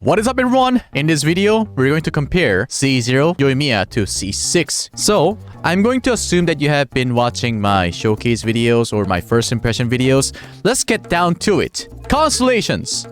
What is up everyone? In this video, we're going to compare C0 Yoimiya to C6. So, I'm going to assume that you have been watching my showcase videos or my first impression videos. Let's get down to it. Constellations.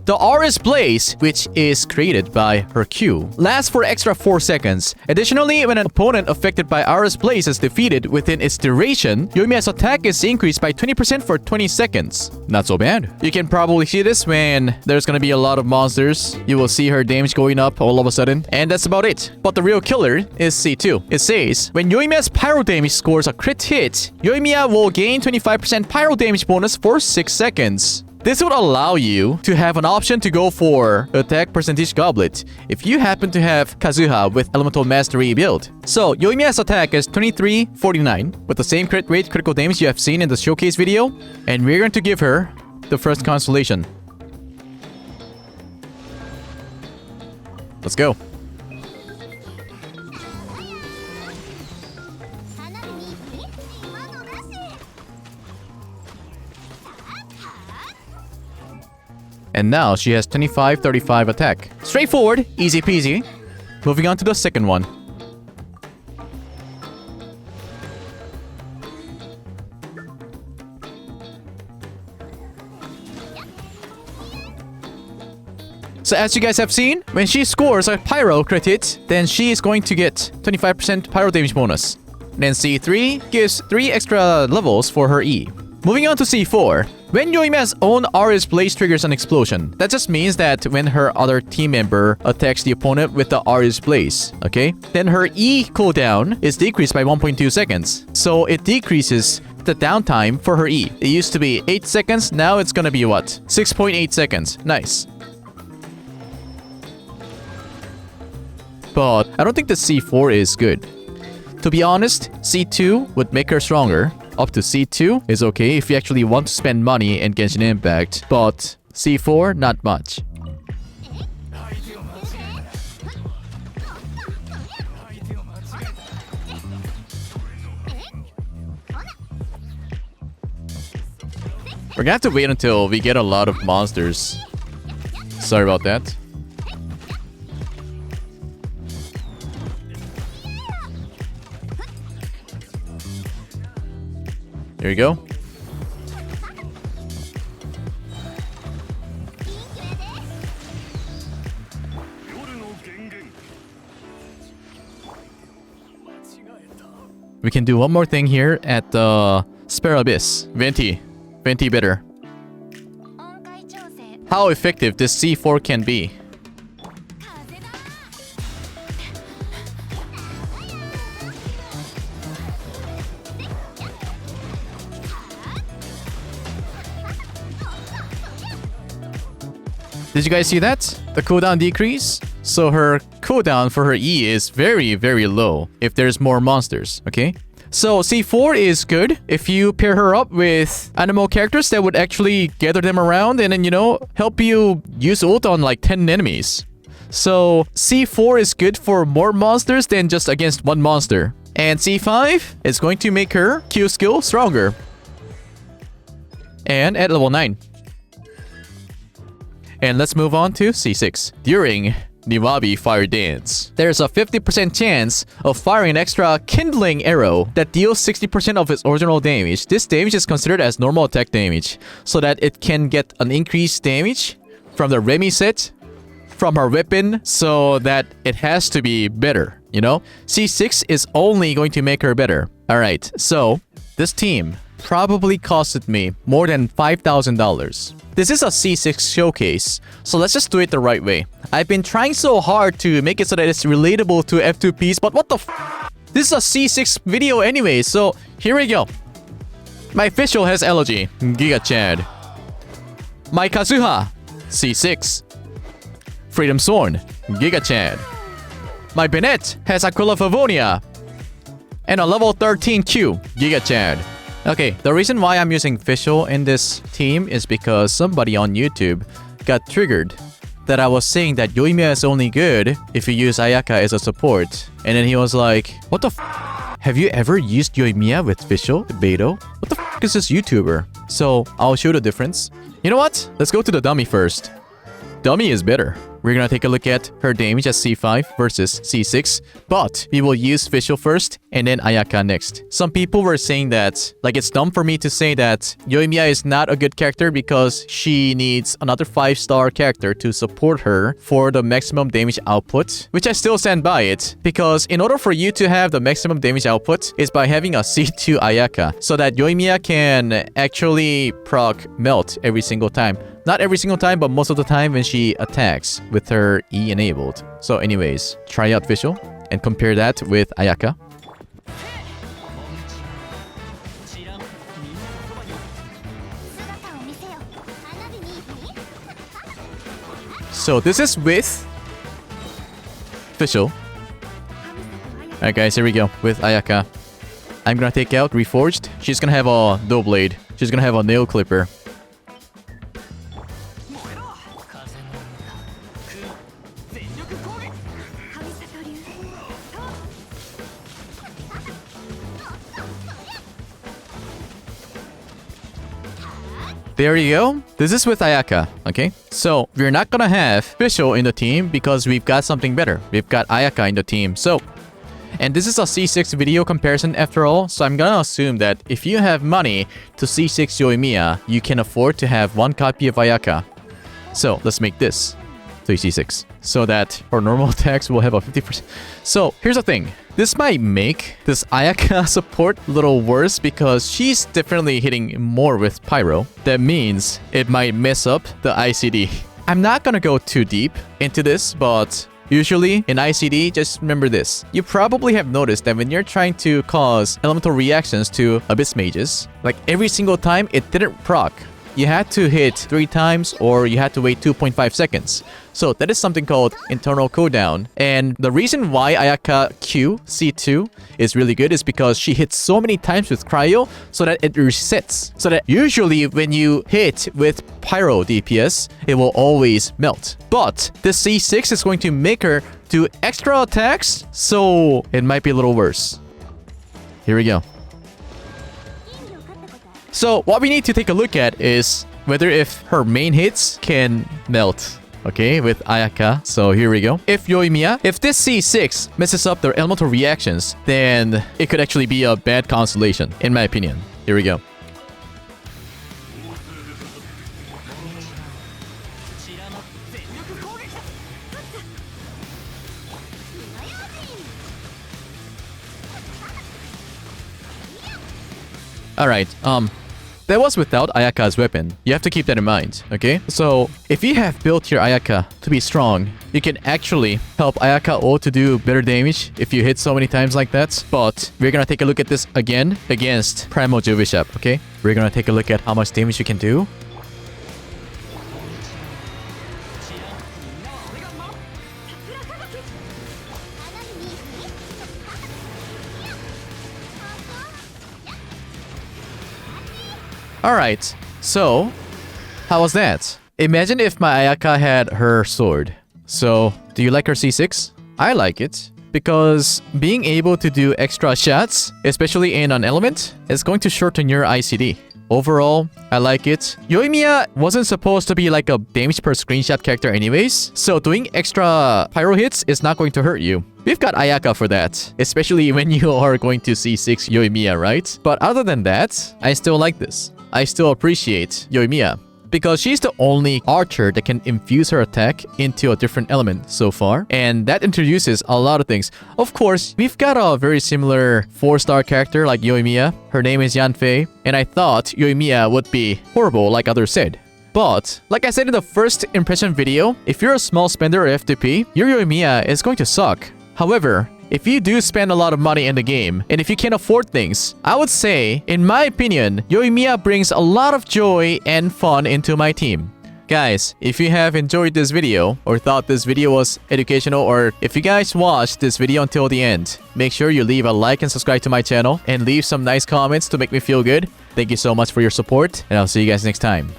The RS Blaze, which is created by her Q, lasts for extra 4 seconds. Additionally, when an opponent affected by RS Blaze is defeated within its duration, Yoimiya's attack is increased by 20% for 20 seconds. Not so bad. You can probably see this when there's gonna be a lot of monsters. You will see her damage going up all of a sudden. And that's about it. But the real killer is C2. It says, when Yoimiya's pyro damage scores a crit hit, Yoimiya will gain 25% pyro damage bonus for 6 seconds. This would allow you to have an option to go for attack percentage goblet if you happen to have Kazuha with Elemental Mastery build. So, Yoimiya's attack is 2349 with the same crit rate critical damage you have seen in the showcase video, and we're going to give her the first constellation. Let's go. And now she has 25-35 attack. Straightforward, easy peasy. Moving on to the second one. So as you guys have seen, when she scores a pyro crit hit, then she is going to get 25% pyro damage bonus. Then C3 gives 3 extra levels for her E. Moving on to C4. When Yoimiya's own RS Blaze triggers an explosion, that just means that when her other team member attacks the opponent with the RS Blaze, okay? Then her E cooldown is decreased by 1.2 seconds. So it decreases the downtime for her E. It used to be 8 seconds, now it's gonna be what? 6.8 seconds. Nice. But I don't think the C4 is good. To be honest, C2 would make her stronger. Up to C2 is okay if you actually want to spend money in Genshin Impact, but C4, not much. We're gonna have to wait until we get a lot of monsters. Sorry about that. Here we go. We can do one more thing here at the Spare Abyss. Venti better. How effective this C4 can be. Did you guys see that? The cooldown decrease? So her cooldown for her E is very, very low if there's more monsters, okay? So C4 is good if you pair her up with animal characters that would actually gather them around and then, you know, help you use ult on like 10 enemies. So C4 is good for more monsters than just against one monster. And C5 is going to make her Q skill stronger. And at level 9. And let's move on to C6. During Niwabi Fire Dance, there's a 50% chance of firing an extra kindling arrow that deals 60% of its original damage. This damage is considered as normal attack damage, so that it can get an increased damage from the Remi set, from her weapon, so that it has to be better, you know? C6 is only going to make her better. Alright, so this team probably costed me more than $5,000. This is a C6 showcase, so let's just do it the right way. I've been trying so hard to make it so that it's relatable to F2Ps, but what the f***? This is a C6 video anyway, so here we go. My official has Elegy, Giga Chad. My Kazuha, C6. Freedom Sworn, Giga Chad. My Bennett has Aquila Favonia. And a level 13 Q, Giga Chad. Okay, the reason why I'm using Fischl in this team is because somebody on YouTube got triggered that I was saying that Yoimiya is only good if you use Ayaka as a support. And then he was like, what the f***? Have you ever used Yoimiya with Fischl, Beto? What the f*** is this YouTuber? So, I'll show the difference. You know what? Let's go to the dummy first. dummy is better. We're gonna take a look at her damage at C5 versus C6, but we will use Fischl first and then Ayaka next. Some people were saying that, like, it's dumb for me to say that Yoimiya is not a good character because she needs another 5-star character to support her for the maximum damage output, which I still stand by it, because in order for you to have the maximum damage output is by having a C2 Ayaka, so that Yoimiya can actually proc melt every single time. Not every single time, but most of the time when she attacks with her E enabled. So anyways, try out Fischl and compare that with Ayaka. So this is with Fischl. Alright guys, here we go with Ayaka. I'm gonna take out Reforged. She's gonna have a dual blade. She's gonna have a nail clipper. There you go. This is with Ayaka, okay? So, we're not gonna have Fischl in the team because we've got something better. We've got Ayaka in the team. So, and this is a C6 video comparison after all, so I'm gonna assume that if you have money to C6 Yoimiya, you can afford to have one copy of Ayaka. So, let's make this 3C6 so that our normal attacks will have a 50%. So, here's the thing. This might make this Ayaka support a little worse because she's definitely hitting more with Pyro. That means it might mess up the ICD. I'm not gonna go too deep into this, but usually in ICD, just remember this. You probably have noticed that when you're trying to cause elemental reactions to Abyss Mages, like every single time it didn't proc. You had to hit 3 times or you had to wait 2.5 seconds. So that is something called internal cooldown. And the reason why Ayaka Q C2 is really good is because she hits so many times with Cryo so that it resets. So that usually when you hit with Pyro DPS, it will always melt. But this C6 is going to make her do extra attacks, so it might be a little worse. Here we go. So what we need to take a look at is whether if her main hits can melt. Okay, with Ayaka. So here we go. If Yoimiya, if this C6 messes up their elemental reactions, then it could actually be a bad constellation, in my opinion. Here we go. Alright, that was without Ayaka's weapon. You have to keep that in mind, okay? So, if you have built your Ayaka to be strong, you can actually help Ayaka ult to do better damage if you hit so many times like that. But we're gonna take a look at this again against Primal Jovishap, okay? We're gonna take a look at how much damage you can do. Alright, so how was that? Imagine if my Ayaka had her sword. So, do you like her C6? I like it because being able to do extra shots, especially in an element, is going to shorten your ICD. Overall, I like it. Yoimiya wasn't supposed to be like a damage per screenshot character anyways, so doing extra pyro hits is not going to hurt you. We've got Ayaka for that, especially when you are going to C6 Yoimiya, right? But other than that, I still like this. I still appreciate Yoimiya because she's the only archer that can infuse her attack into a different element so far, and that introduces a lot of things. Of course, we've got a very similar 4-star character like Yoimiya. Her name is Yanfei, and I thought Yoimiya would be horrible like others said. But, like I said in the first impression video, if you're a small spender or FTP, your Yoimiya is going to suck. However, if you do spend a lot of money in the game, and if you can afford things, I would say, in my opinion, Yoimiya brings a lot of joy and fun into my team. Guys, if you have enjoyed this video, or thought this video was educational, or if you guys watched this video until the end, make sure you leave a like and subscribe to my channel, and leave some nice comments to make me feel good. Thank you so much for your support, and I'll see you guys next time.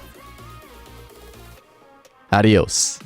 Adios.